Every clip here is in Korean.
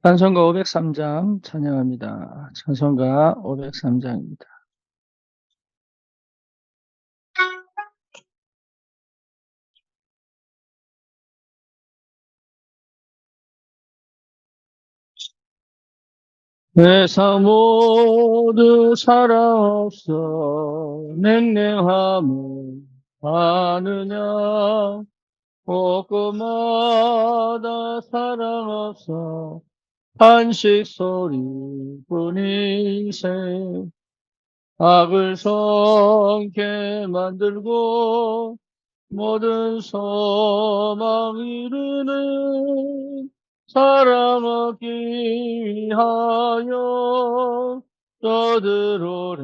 찬송가 503장 찬양합니다. 찬송가 503장입니다. 세상 모두 사랑 없어 냉랭함을 아느냐. 곳곳마다 사랑 없어 한식 소리뿐이세. 악을 성게 만들고 모든 소망 이루는 사랑 얻기 위하여 떠들 오래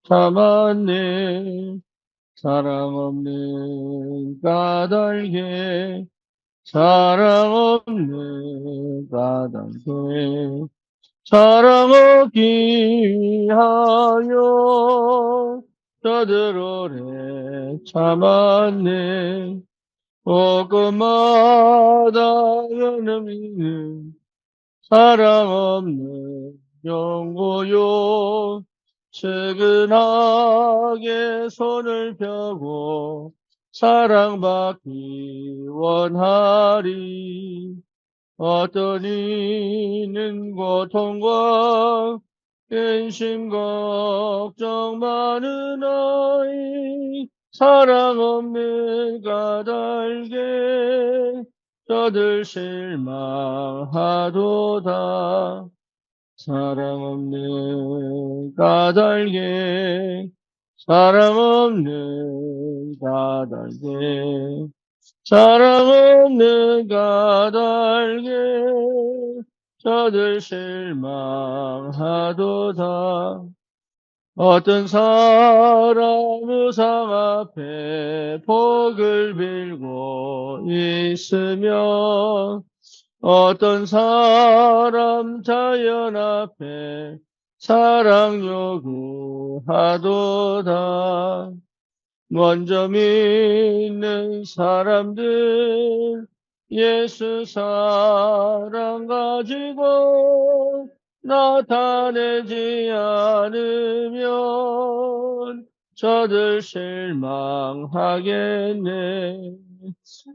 참았네. 사랑 없는 까닭에 사랑 없는 까닭에 사랑 얻기 위하여 저들 오래 참았네. 곳곳마다 연음이는 사랑 없는 영고요. 측은하게 손을 펴고 사랑받기 원하리. 어떤 이는 고통과 근심 걱정 많은 아이 사랑 없는 까닭에 저들 실망하도다. 사랑 없는 까닭에 사랑 없는 까닭에 사랑 없는 까닭에 저들 실망하도다. 어떤 사람 우상 앞에 복을 빌고 있으며 어떤 사람 자연 앞에 사랑 요구하도다. 먼저 믿는 사람들 예수 사랑 가지고 나타내지 않으면 저들 실망하겠네.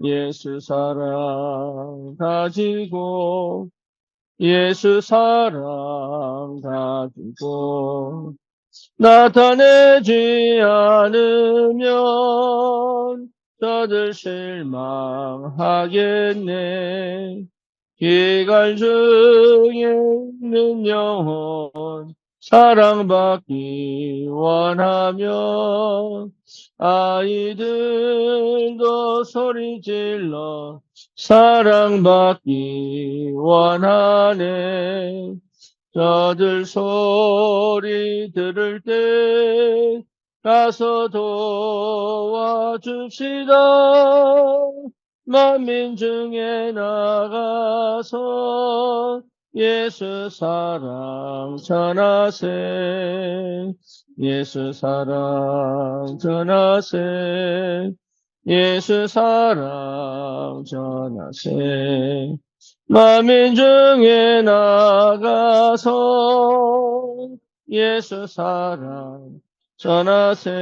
예수 사랑 가지고 예수 사랑 가지고 나타내지 않으면 저들 실망하겠네. 기갈 중에 있는 영혼 사랑받기 원하며 아이들도 소리질러 사랑받기 원하네. 저들 소리 들을 때 가서 도와줍시다. 만민 중에 나가서 예수 사랑 전하세. 예수 사랑 전하세. 예수 사랑 전하세. 만민 중에 나가서 예수 사랑 전하세.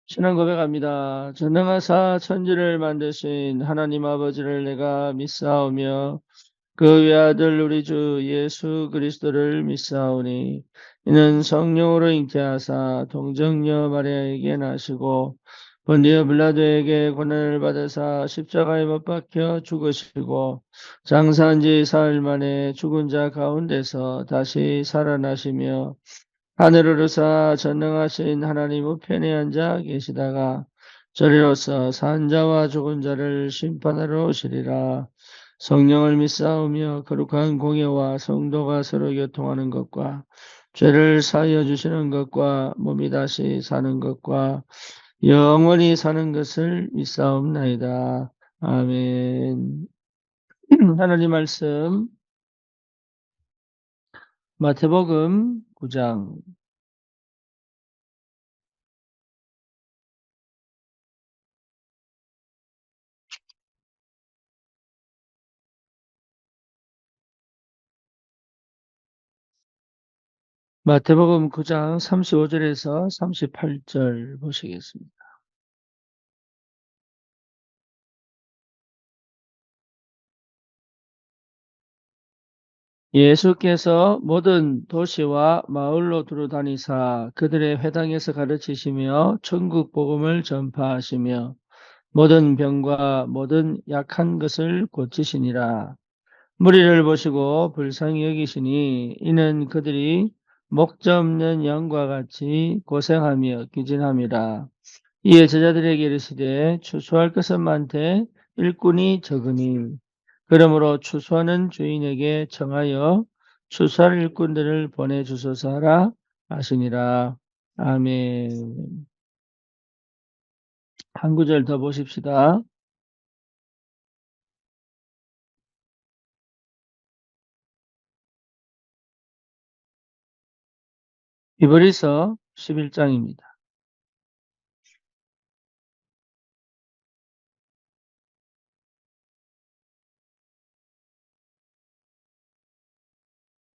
신앙 고백합니다. 전능하사 천지를 만드신 하나님 아버지를 내가 믿사오며 그 외아들 우리 주 예수 그리스도를 믿사오니 이는 성령으로 잉태하사 동정녀 마리아에게 나시고 본디오 빌라도에게 고난을 받으사 십자가에 못 박혀 죽으시고 장사한 지 사흘 만에 죽은 자 가운데서 다시 살아나시며 하늘을 오르사 전능하신 하나님 우편에 앉아 계시다가 저리로서 산 자와 죽은 자를 심판하러 오시리라. 성령을 믿사오며 거룩한 공예와 성도가 서로 교통하는 것과 죄를 사하여 주시는 것과 몸이 다시 사는 것과 영원히 사는 것을 믿사옵나이다. 아멘. 하나님 말씀 마태복음 9장 마태복음 9장 35절에서 38절 보시겠습니다. 예수께서 모든 도시와 마을로 두루다니사 그들의 회당에서 가르치시며 천국 복음을 전파하시며 모든 병과 모든 약한 것을 고치시니라. 무리를 보시고 불쌍히 여기시니 이는 그들이 목자 없는 양과 같이 고생하며 기진함이라. 이에 제자들에게 이르시되 추수할 것은 많되 일꾼이 적으니 그러므로 추수하는 주인에게 청하여 추수할 일꾼들을 보내주소서 하라 하시니라. 아멘. 한 구절 더 보십시다. 히브리서 11장입니다.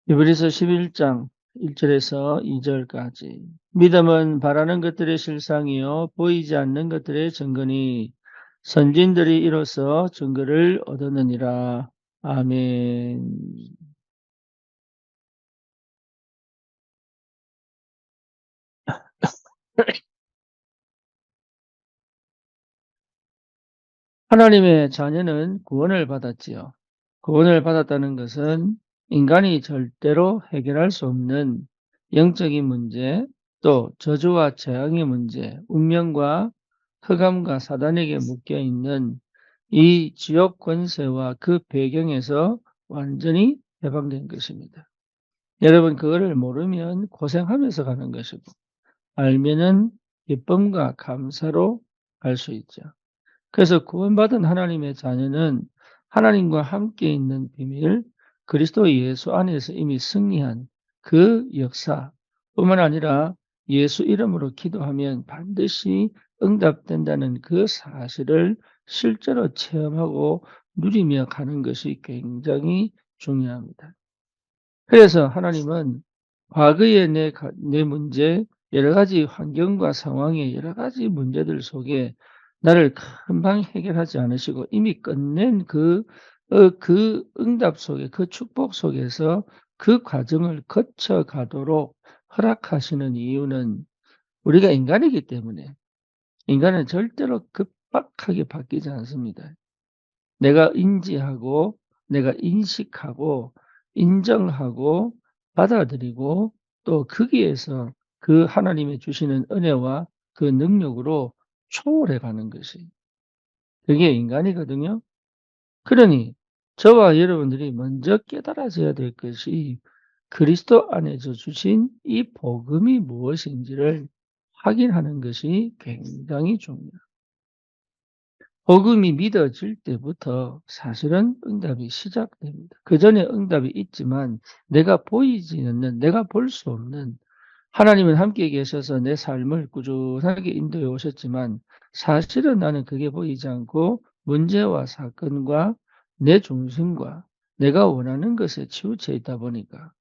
히브리서 11장 1절에서 2절까지. 믿음은 바라는 것들의 실상이요 보이지 않는 것들의 증거니 선진들이 이로써 증거를 얻었느니라. 아멘. 하나님의 자녀는 구원을 받았지요. 구원을 받았다는 것은 인간이 절대로 해결할 수 없는 영적인 문제, 또 저주와 재앙의 문제, 운명과 흑암과 사단에게 묶여 있는 이 지옥 권세와 그 배경에서 완전히 해방된 것입니다. 여러분, 그거를 모르면 고생하면서 가는 것이고, 알면은 기쁨과 감사로 갈 수 있죠. 그래서 구원받은 하나님의 자녀는 하나님과 함께 있는 비밀, 그리스도 예수 안에서 이미 승리한 그 역사뿐만 아니라 예수 이름으로 기도하면 반드시 응답된다는 그 사실을 실제로 체험하고 누리며 가는 것이 굉장히 중요합니다. 그래서 하나님은 과거의 내 문제, 여러 가지 환경과 상황의 여러 가지 문제들 속에 나를 금방 해결하지 않으시고 이미 끝낸 그 응답 속에, 그 축복 속에서 그 과정을 거쳐가도록 허락하시는 이유는 우리가 인간이기 때문에 인간은 절대로 급박하게 바뀌지 않습니다. 내가 인지하고 내가 인식하고 인정하고 받아들이고 또 거기에서 그 하나님이 주시는 은혜와 그 능력으로 초월해 가는 것이 그게 인간이거든요. 그러니 저와 여러분들이 먼저 깨달아져야 될 것이 그리스도 안에서 주신 이 복음이 무엇인지를 확인하는 것이 굉장히 중요합니다. 복음이 믿어질 때부터 사실은 응답이 시작됩니다. 그전에 응답이 있지만 내가 보이지 않는, 내가 볼 수 없는 하나님은 함께 계셔서 내 삶을 꾸준하게 인도해 오셨지만 사실은 나는 그게 보이지 않고 문제와 사건과 내 중심과 내가 원하는 것에 치우쳐 있다 보니까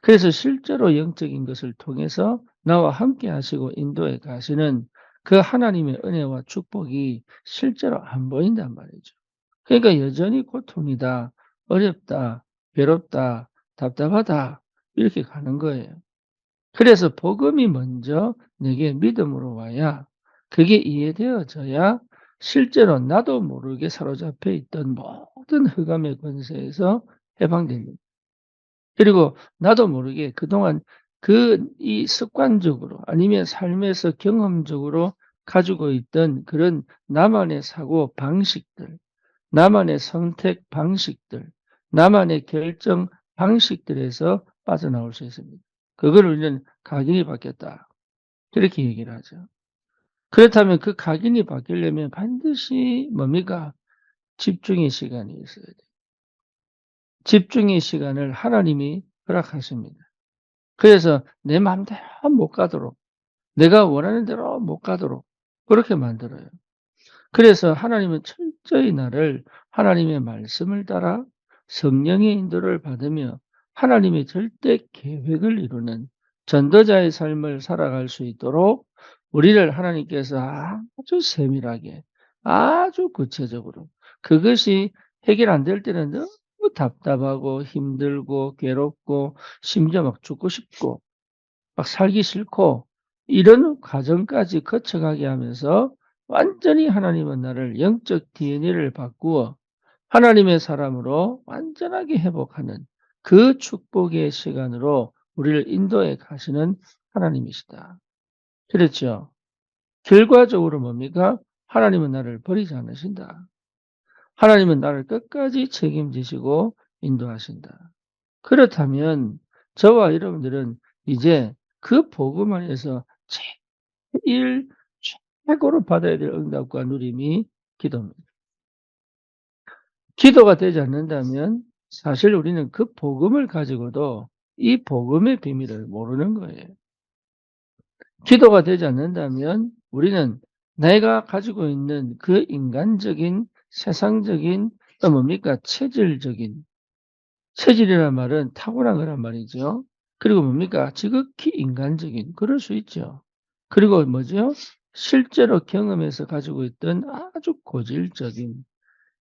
그래서 실제로 영적인 것을 통해서 나와 함께 하시고 인도해 가시는 그 하나님의 은혜와 축복이 실제로 안 보인단 말이죠. 그러니까 여전히 고통이다, 어렵다, 괴롭다, 답답하다 이렇게 가는 거예요. 그래서 복음이 먼저 내게 믿음으로 와야 그게 이해되어져야 실제로 나도 모르게 사로잡혀 있던 모든 흑암의 권세에서 해방됩니다. 그리고 나도 모르게 그동안 이 습관적으로 아니면 삶에서 경험적으로 가지고 있던 그런 나만의 사고 방식들, 나만의 선택 방식들, 나만의 결정 방식들에서 빠져나올 수 있습니다. 그걸 우리는 각인이 바뀌었다. 그렇게 얘기를 하죠. 그렇다면 그 각인이 바뀌려면 반드시 뭡니까? 집중의 시간이 있어야 돼요. 집중의 시간을 하나님이 허락하십니다. 그래서 내 마음대로 못 가도록 내가 원하는 대로 못 가도록 그렇게 만들어요. 그래서 하나님은 철저히 나를 하나님의 말씀을 따라 성령의 인도를 받으며 하나님의 절대 계획을 이루는 전도자의 삶을 살아갈 수 있도록 우리를 하나님께서 아주 세밀하게 아주 구체적으로 그것이 해결 안 될 때는 너무 답답하고 힘들고 괴롭고 심지어 막 죽고 싶고 막 살기 싫고 이런 과정까지 거쳐가게 하면서 완전히 하나님은 나를 영적 DNA를 바꾸어 하나님의 사람으로 완전하게 회복하는 그 축복의 시간으로 우리를 인도해 가시는 하나님이시다. 그렇죠? 결과적으로 뭡니까? 하나님은 나를 버리지 않으신다. 하나님은 나를 끝까지 책임지시고 인도하신다. 그렇다면 저와 여러분들은 이제 그 복음 안에서 제일 최고로 받아야 될 응답과 누림이 기도입니다. 기도가 되지 않는다면 사실 우리는 그 복음을 가지고도 이 복음의 비밀을 모르는 거예요. 기도가 되지 않는다면 우리는 내가 가지고 있는 그 인간적인 세상적인 또 뭡니까 체질적인 체질이라는 말은 타고난 거란 말이죠. 그리고 뭡니까 지극히 인간적인 그럴 수 있죠. 그리고 뭐죠? 실제로 경험해서 가지고 있던 아주 고질적인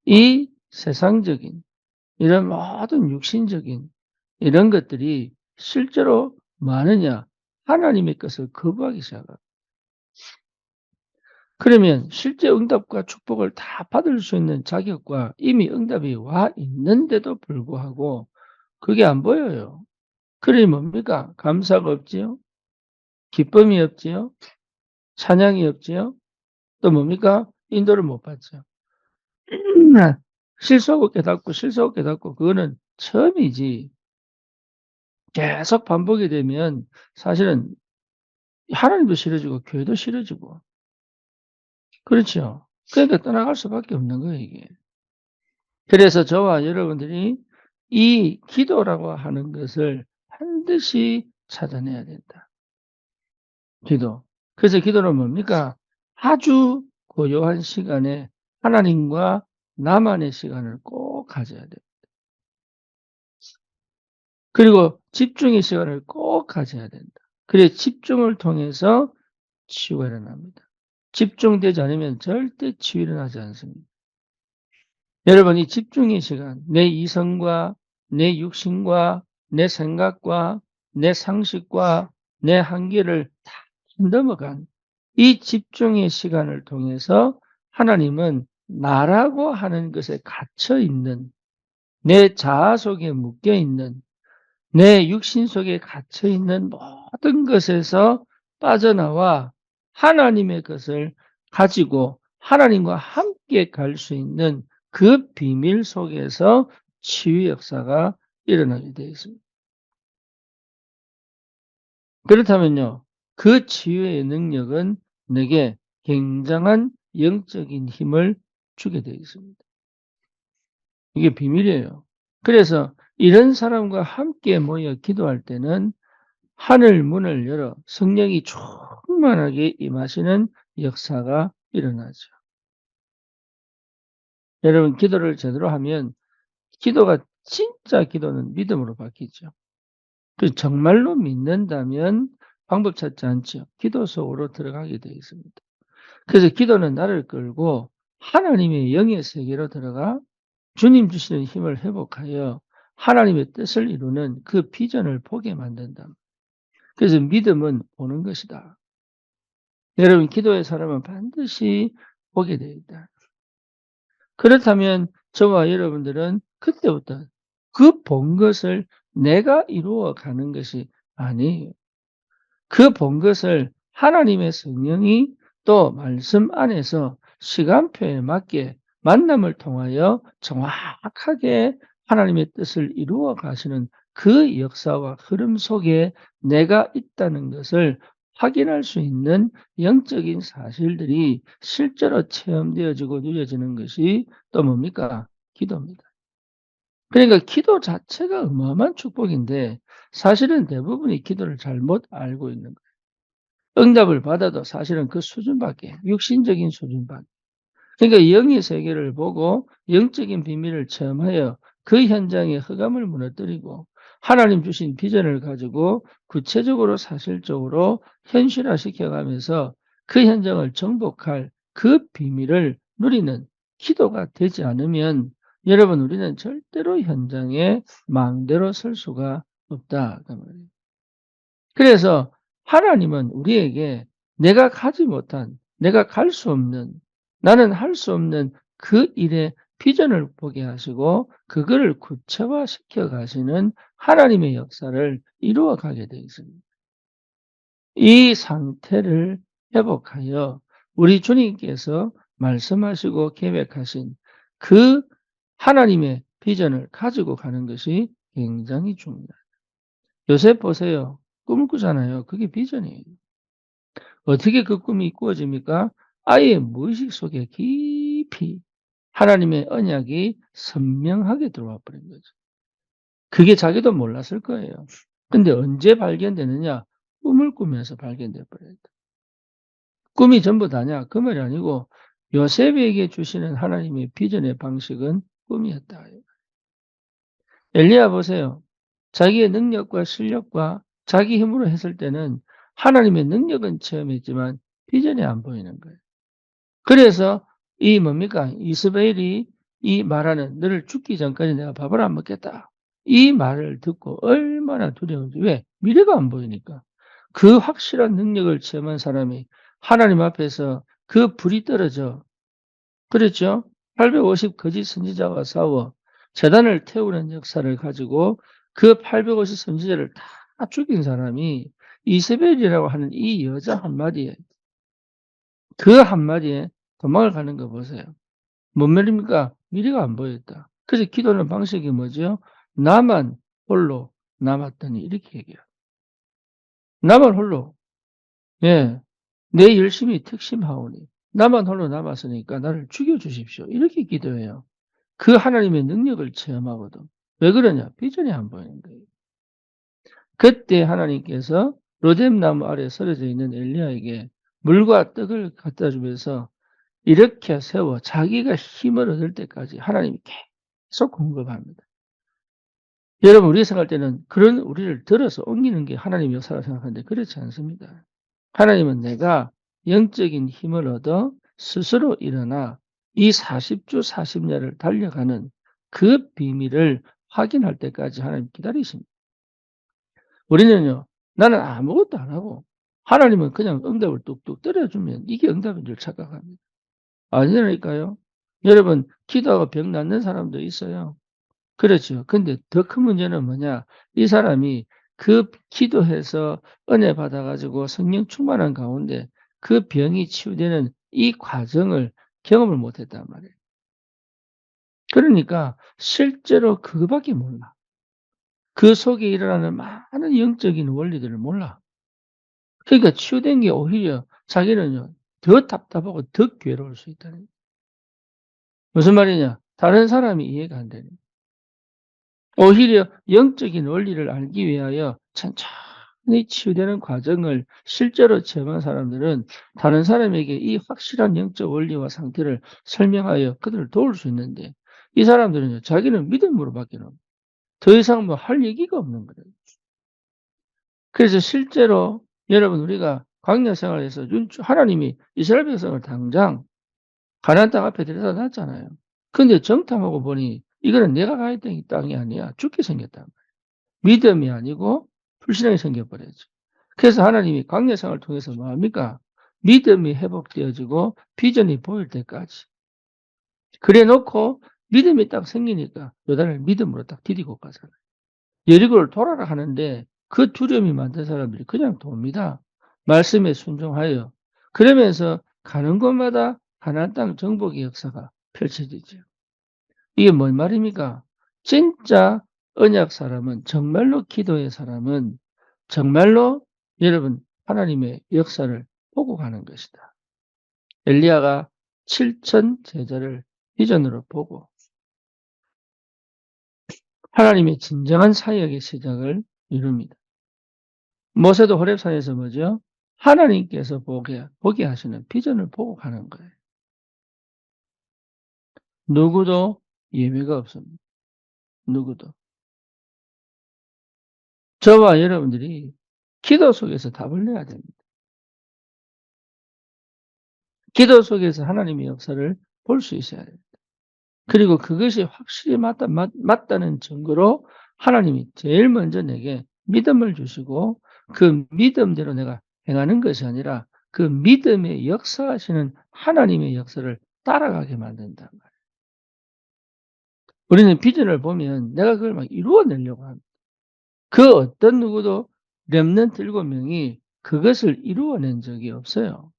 이 세상적인 이런 모든 육신적인 이런 것들이 실제로 많으냐? 하나님의 것을 거부하기 시작합니다. 그러면 실제 응답과 축복을 다 받을 수 있는 자격과 이미 응답이 와 있는데도 불구하고 그게 안 보여요. 그러니 뭡니까? 감사가 없지요? 기쁨이 없지요? 찬양이 없지요? 또 뭡니까? 인도를 못 받죠. 실수하고 깨닫고 실수하고 깨닫고 그거는 처음이지. 계속 반복이 되면 사실은 하나님도 싫어지고 교회도 싫어지고 그렇죠. 그러니까 떠나갈 수밖에 없는 거예요 이게. 그래서 저와 여러분들이 이 기도라고 하는 것을 반드시 찾아내야 된다. 기도. 그래서 기도는 뭡니까? 아주 고요한 시간에 하나님과 나만의 시간을 꼭 가져야 돼요. 그리고 집중의 시간을 꼭 가져야 된다. 그래 집중을 통해서 치유가 일어납니다. 집중되지 않으면 절대 치유 일어나지 않습니다. 여러분 이 집중의 시간 내 이성과 내 육신과 내 생각과 내 상식과 내 한계를 다 넘어간 이 집중의 시간을 통해서 하나님은 나라고 하는 것에 갇혀 있는 내 자아 속에 묶여 있는 내 육신 속에 갇혀 있는 모든 것에서 빠져나와 하나님의 것을 가지고 하나님과 함께 갈 수 있는 그 비밀 속에서 치유 역사가 일어나게 되어 있습니다. 그렇다면요. 그 치유의 능력은 내게 굉장한 영적인 힘을 주게 되어 있습니다. 이게 비밀이에요. 그래서 이런 사람과 함께 모여 기도할 때는 하늘 문을 열어 성령이 충만하게 임하시는 역사가 일어나죠. 여러분 기도를 제대로 하면 기도가 진짜 기도는 믿음으로 바뀌죠. 그 정말로 믿는다면 방법 찾지 않죠. 기도 속으로 들어가게 되어 있습니다. 그래서 기도는 나를 끌고 하나님의 영의 세계로 들어가 주님 주시는 힘을 회복하여 하나님의 뜻을 이루는 그 비전을 보게 만든다. 그래서 믿음은 보는 것이다. 여러분 기도의 사람은 반드시 보게 되어 있다. 그렇다면 저와 여러분들은 그때부터 그 본 것을 내가 이루어 가는 것이 아니에요. 그 본 것을 하나님의 성령이 또 말씀 안에서 시간표에 맞게 만남을 통하여 정확하게 하나님의 뜻을 이루어 가시는 그 역사와 흐름 속에 내가 있다는 것을 확인할 수 있는 영적인 사실들이 실제로 체험되어지고 누려지는 것이 또 뭡니까? 기도입니다. 그러니까 기도 자체가 어마어마한 축복인데 사실은 대부분이 기도를 잘못 알고 있는 거예요. 응답을 받아도 사실은 그 수준밖에 육신적인 수준밖에. 그러니까 영의 세계를 보고 영적인 비밀을 체험하여 그 현장에 흑암을 무너뜨리고 하나님 주신 비전을 가지고 구체적으로 사실적으로 현실화시켜 가면서 그 현장을 정복할 그 비밀을 누리는 기도가 되지 않으면 여러분 우리는 절대로 현장에 마음대로 설 수가 없다 그 말이에요. 그래서 하나님은 우리에게 내가 가지 못한, 내가 갈 수 없는, 나는 할 수 없는 그 일의 비전을 보게 하시고 그거를 구체화시켜 가시는 하나님의 역사를 이루어 가게 되어 있습니다. 이 상태를 회복하여 우리 주님께서 말씀하시고 계획하신 그 하나님의 비전을 가지고 가는 것이 굉장히 중요합니다. 요새 보세요. 꿈을 꾸잖아요. 그게 비전이에요. 어떻게 그 꿈이 이루어집니까? 아예 무의식 속에 깊이 하나님의 언약이 선명하게 들어와 버린 거죠. 그게 자기도 몰랐을 거예요. 근데 언제 발견되느냐? 꿈을 꾸면서 발견돼 버려요. 꿈이 전부 다냐? 그 말이 아니고 요셉에게 주시는 하나님의 비전의 방식은 꿈이었다. 엘리야 보세요. 자기의 능력과 실력과 자기 힘으로 했을 때는 하나님의 능력은 체험했지만 비전이 안 보이는 거예요. 그래서 이 뭡니까? 이스마엘이 이 말하는 "너를 죽기 전까지 내가 밥을 안 먹겠다." 이 말을 듣고 얼마나 두려운지. 왜? 미래가 안 보이니까. 그 확실한 능력을 체험한 사람이 하나님 앞에서 그 불이 떨어져 그랬죠. 850 거짓 선지자와 싸워 제단을 태우는 역사를 가지고 그 850 선지자를 다 죽인 사람이 이세벨이라고 하는 이 여자 한마디에 그 한마디에 도망을 가는 거 보세요. 뭔 말입니까? 미래가 안 보였다. 그래서 기도하는 방식이 뭐죠? 나만 홀로 남았더니 이렇게 얘기해요. 나만 홀로. 예. 내 열심히 특심하오니 나만 홀로 남았으니까 나를 죽여 주십시오. 이렇게 기도해요. 그 하나님의 능력을 체험하거든. 왜 그러냐? 비전이 안 보이는 거예요. 그때 하나님께서 로뎀나무 아래 쓰러져 있는 엘리야에게 물과 떡을 갖다 주면서 이렇게 세워 자기가 힘을 얻을 때까지 하나님이 계속 공급합니다. 여러분 우리가 생각할 때는 그런 우리를 들어서 옮기는 게 하나님의 역사라고 생각하는데 그렇지 않습니다. 하나님은 내가 영적인 힘을 얻어 스스로 일어나 이 40주 40년을 달려가는 그 비밀을 확인할 때까지 하나님 기다리십니다. 우리는요. 나는 아무것도 안 하고 하나님은 그냥 응답을 뚝뚝 때려주면 이게 응답인 줄 착각합니다. 아니라니까요. 여러분 기도하고 병 낫는 사람도 있어요. 그렇죠. 근데 더 큰 문제는 뭐냐? 이 사람이 그 기도해서 은혜 받아 가지고 성령 충만한 가운데 그 병이 치유되는 이 과정을 경험을 못 했단 말이에요. 그러니까 실제로 그거밖에 몰라. 그 속에 일어나는 많은 영적인 원리들을 몰라. 그러니까 치유된 게 오히려 자기는요 더 답답하고 더 괴로울 수 있다는 거예요. 무슨 말이냐? 다른 사람이 이해가 안 되는 오히려 영적인 원리를 알기 위하여 천천히 치유되는 과정을 실제로 체험한 사람들은 다른 사람에게 이 확실한 영적 원리와 상태를 설명하여 그들을 도울 수 있는데 이 사람들은요 자기는 믿음으로밖에 더 이상 뭐 할 얘기가 없는 거예요. 그래서 실제로 여러분 우리가 광야 생활에서 하나님이 이스라엘 백성을 당장 가나안 땅 앞에 데려다 놨잖아요. 근데 정탐하고 보니 이거는 내가 가야 되는 땅이 아니야. 죽게 생겼단 말이에요. 믿음이 아니고 불신앙이 생겨 버렸죠. 그래서 하나님이 광야 생활을 통해서 뭐 합니까? 믿음이 회복되어지고 비전이 보일 때까지. 그래 놓고 믿음이 딱 생기니까 요단을 믿음으로 딱 디디고 가잖아요. 여리고를 돌아라 하는데 그 두려움이 많던 사람들이 그냥 돕니다. 말씀에 순종하여. 그러면서 가는 곳마다 가나안 땅 정복의 역사가 펼쳐지죠. 이게 뭔 말입니까? 진짜 언약 사람은 정말로 기도의 사람은 정말로 여러분 하나님의 역사를 보고 가는 것이다. 엘리야가 7천 제자를 비전으로 보고 하나님의 진정한 사역의 시작을 이룹니다. 모세도 호렙산에서 뭐죠? 하나님께서 보게 하시는 비전을 보고 가는 거예요. 누구도 예외가 없습니다. 누구도. 저와 여러분들이 기도 속에서 답을 내야 됩니다. 기도 속에서 하나님의 역사를 볼 수 있어야 됩니다. 그리고 그것이 확실히 맞다는 증거로 하나님이 제일 먼저 내게 믿음을 주시고 그 믿음대로 내가 행하는 것이 아니라 그 믿음에 역사하시는 하나님의 역사를 따라가게 만든단 말이에요. 우리는 비전을 보면 내가 그걸 막 이루어내려고 합니다. 그 어떤 누구도 렘넌트 7명이 그것을 이루어낸 적이 없어요.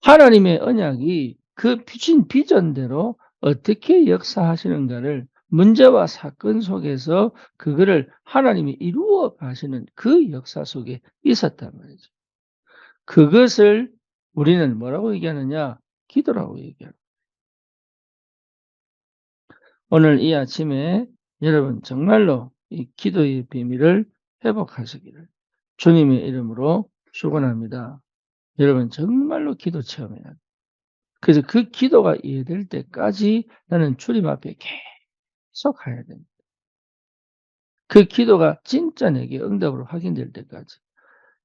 하나님의 언약이 그 주신 비전대로 어떻게 역사하시는가를 문제와 사건 속에서 그거를 하나님이 이루어 가시는 그 역사 속에 있었단 말이죠. 그것을 우리는 뭐라고 얘기하느냐? 기도라고 얘기합니다. 오늘 이 아침에 여러분 정말로 이 기도의 비밀을 회복하시기를 주님의 이름으로 축원합니다. 여러분 정말로 기도 체험해야 돼요. 그래서 그 기도가 이해될 때까지 나는 주님 앞에 계속 가야 됩니다. 그 기도가 진짜 내게 응답으로 확인될 때까지.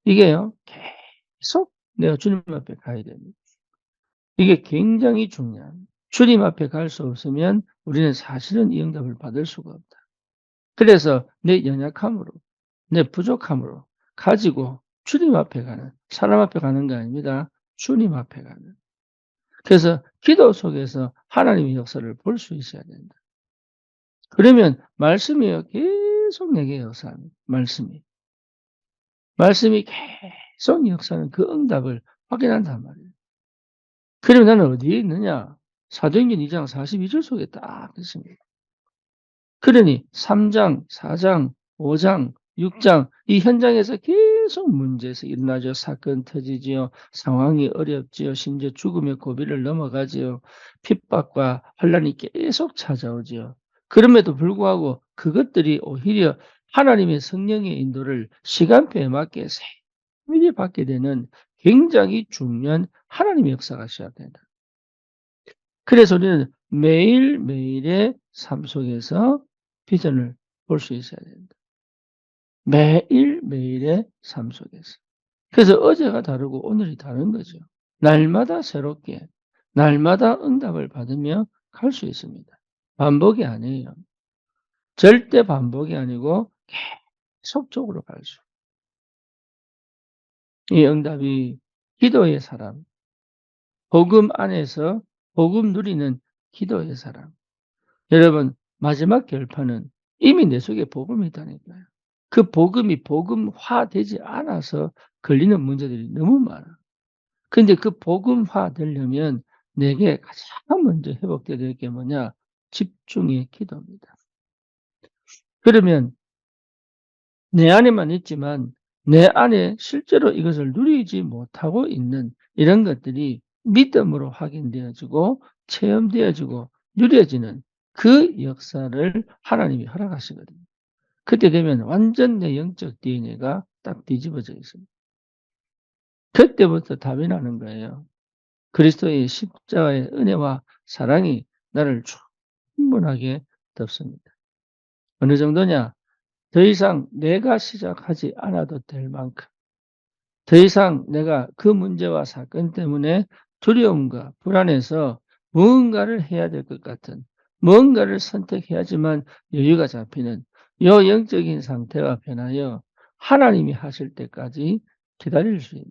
이게요, 계속 내가 주님 앞에 가야 됩니다. 이게 굉장히 중요합니다. 주님 앞에 갈 수 없으면 우리는 사실은 이 응답을 받을 수가 없다. 그래서 내 연약함으로, 내 부족함으로 가지고 주님 앞에 가는, 사람 앞에 가는 게 아닙니다. 주님 앞에 가는. 그래서 기도 속에서 하나님의 역사를 볼 수 있어야 된다. 그러면 말씀이요, 계속 내게 역사합니다. 말씀이. 말씀이 계속 역사하는 그 응답을 확인한단 말이에요. 그러면 나는 어디에 있느냐? 사도행전 2장 42절 속에 딱 있습니다. 그러니 3 장, 4 장, 5 장, 6장 이 현장에서 계속 문제에서 일어나죠. 사건 터지지요. 상황이 어렵지요. 심지어 죽음의 고비를 넘어가지요. 핍박과 환란이 계속 찾아오지요. 그럼에도 불구하고 그것들이 오히려 하나님의 성령의 인도를 시간표에 맞게 세밀히 받게 되는 굉장히 중요한 하나님의 역사가 시작된다. 그래서 우리는 매일매일의 삶 속에서 비전을 볼 수 있어야 된다. 매일매일의 삶 속에서. 그래서 어제가 다르고 오늘이 다른 거죠. 날마다 새롭게, 날마다 응답을 받으며 갈 수 있습니다. 반복이 아니에요. 절대 반복이 아니고 계속적으로 갈 수. 이 응답이 기도의 사람, 복음 안에서 복음 누리는 기도의 사람. 여러분 마지막 결판은 이미 내 속에 복음이 있다니까요. 그 복음이 복음화되지 않아서 걸리는 문제들이 너무 많아. 근데 그 복음화되려면 내게 가장 먼저 회복돼야 될 게 뭐냐? 집중의 기도입니다. 그러면 내 안에만 있지만 내 안에 실제로 이것을 누리지 못하고 있는 이런 것들이 믿음으로 확인되어지고 체험되어지고 누려지는 그 역사를 하나님이 허락하시거든요. 그때 되면 완전 내 영적 DNA가 딱 뒤집어져 있습니다. 그때부터 답이 나는 거예요. 그리스도의 십자가의 은혜와 사랑이 나를 충분하게 덮습니다. 어느 정도냐? 더 이상 내가 시작하지 않아도 될 만큼, 더 이상 내가 그 문제와 사건 때문에 두려움과 불안해서 무언가를 해야 될 것 같은, 무언가를 선택해야지만 여유가 잡히는 요 영적인 상태가 변하여 하나님이 하실 때까지 기다릴 수 있는,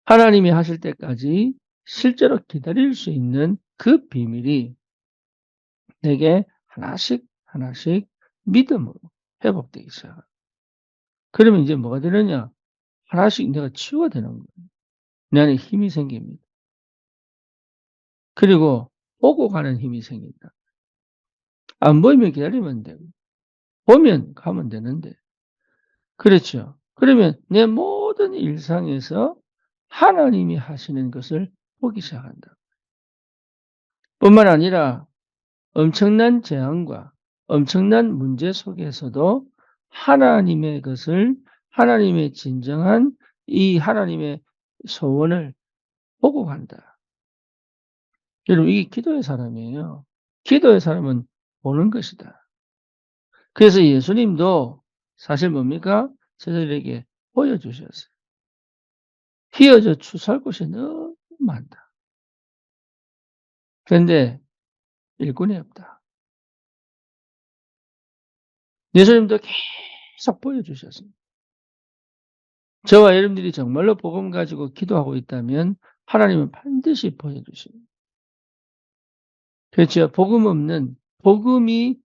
하나님이 하실 때까지 실제로 기다릴 수 있는 그 비밀이 내게 하나씩 하나씩 믿음으로 회복되기 시작합니다. 그러면 이제 뭐가 되느냐? 하나씩 내가 치유가 되는 거예요. 내 안에 힘이 생깁니다. 그리고 보고 가는 힘이 생긴다. 안 보이면 기다리면 되고 보면 가면 되는데. 그렇죠. 그러면 내 모든 일상에서 하나님이 하시는 것을 보기 시작한다. 뿐만 아니라 엄청난 재앙과 엄청난 문제 속에서도 하나님의 것을, 하나님의 진정한 이 하나님의 소원을 보고 간다. 여러분 이게 기도의 사람이에요. 기도의 사람은 보는 것이다. 그래서 예수님도 사실 뭡니까? 저들에게 보여주셨어요. 휘어져 추수할 곳이 너무 많다. 그런데 일꾼이 없다. 예수님도 계속 보여주셨습니다. 저와 여러분들이 정말로 복음 가지고 기도하고 있다면 하나님은 반드시 보여주십니다. 그렇죠. 복음이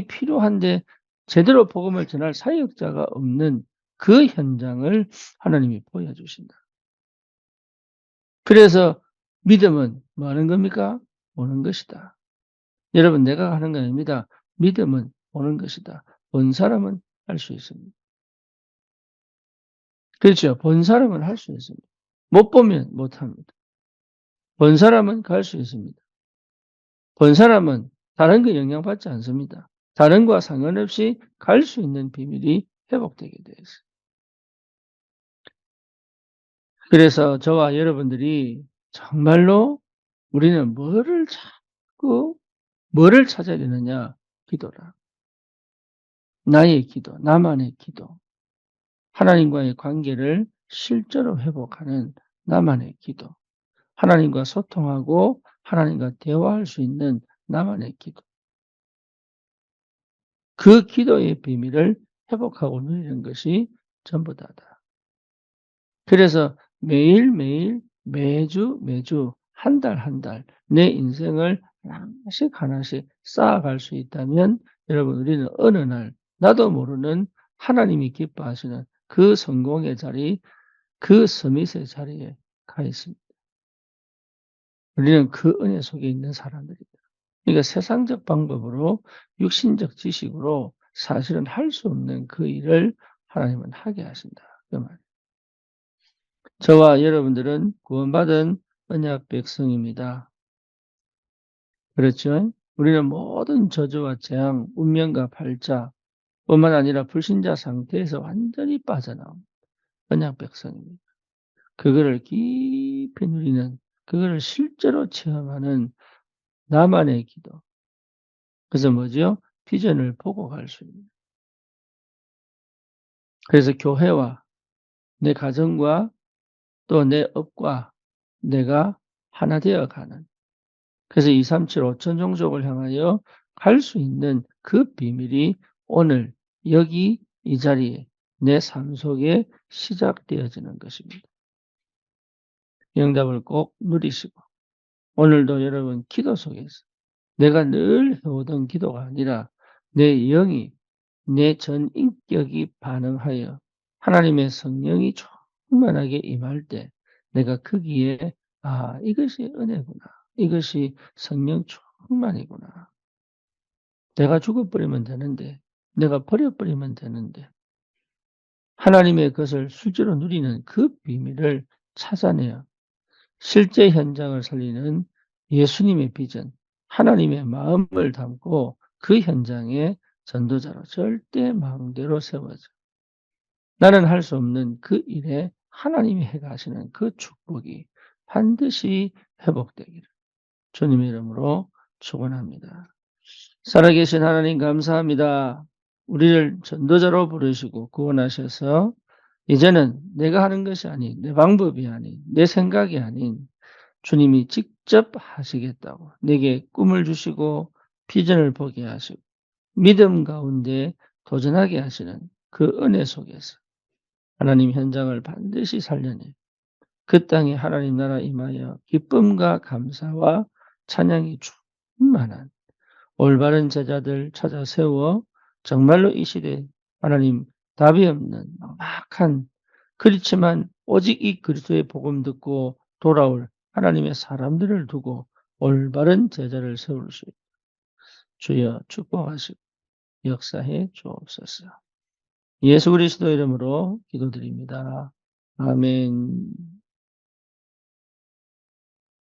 필요한데 제대로 복음을 전할 사역자가 없는 그 현장을 하나님이 보여주신다. 그래서 믿음은 뭐 하는 겁니까? 보는 것이다. 여러분, 내가 하는 거 아닙니다. 믿음은 보는 것이다. 본 사람은 할 수 있습니다. 그렇죠. 본 사람은 할 수 있습니다. 못 보면 못 합니다. 본 사람은 갈 수 있습니다. 본 사람은 다른 거 영향받지 않습니다. 다른 거와 상관없이 갈 수 있는 비밀이 회복되게 되어 있어요. 그래서 저와 여러분들이 정말로 우리는 뭐를 찾아야 되느냐? 기도라. 나의 기도, 나만의 기도. 하나님과의 관계를 실제로 회복하는 나만의 기도. 하나님과 소통하고 하나님과 대화할 수 있는 나만의 기도. 그 기도의 비밀을 회복하고 누리는 것이 전부 다다. 그래서 매일매일, 매주, 한 달 한 달 내 인생을 하나씩 쌓아갈 수 있다면 여러분, 우리는 어느 날 나도 모르는 하나님이 기뻐하시는 그 성공의 자리, 그 서밋의 자리에 가 있습니다. 우리는 그 은혜 속에 있는 사람들이다. 그러니까 세상적 방법으로 육신적 지식으로 사실은 할 수 없는 그 일을 하나님은 하게 하신다. 그 말이에요. 저와 여러분들은 구원받은 언약 백성입니다. 그렇죠? 우리는 모든 저주와 재앙, 운명과 팔자 뿐만 아니라 불신자 상태에서 완전히 빠져나온 언약 백성입니다. 그거를 깊이 누리는, 그거를 실제로 체험하는 나만의 기도. 그래서 뭐죠? 비전을 보고 갈 수 있는. 그래서 교회와 내 가정과 또 내 업과 내가 하나 되어 가는. 그래서 237 5천 종족을 향하여 갈 수 있는 그 비밀이 오늘 여기 이 자리에 내 삶 속에 시작되어지는 것입니다. 영답을 꼭 누리시고 오늘도 여러분 기도 속에서 내가 늘 해오던 기도가 아니라 내 영이 내 전 인격이 반응하여 하나님의 성령이 충만하게 임할 때 내가 거기에 이것이 은혜구나. 이것이 성령 충만이구나. 내가 죽어버리면 되는데, 내가 버려버리면 되는데 하나님의 것을 실제로 누리는 그 비밀을 찾아내어 실제 현장을 살리는 예수님의 비전, 하나님의 마음을 담고 그 현장에 전도자로 절대 마음대로 세워져. 나는 할 수 없는 그 일에 하나님이 해가시는 그 축복이 반드시 회복되기를 주님의 이름으로 축원합니다. 살아계신 하나님 감사합니다. 우리를 전도자로 부르시고 구원하셔서 이제는 내가 하는 것이 아닌, 내 방법이 아닌, 내 생각이 아닌 주님이 직접 하시겠다고 내게 꿈을 주시고 비전을 보게 하시고 믿음 가운데 도전하게 하시는 그 은혜 속에서 하나님 현장을 반드시 살려내 그 땅에 하나님 나라 임하여 기쁨과 감사와 찬양이 충만한 올바른 제자들 찾아 세워 정말로 이 시대에 하나님 답이 없는 막막한 그렇지만 오직 이 그리스도의 복음 듣고 돌아올 하나님의 사람들을 두고 올바른 제자를 세울 수 있도록 주여 축복하시고 역사해 주옵소서. 예수 그리스도 이름으로 기도드립니다. 아멘.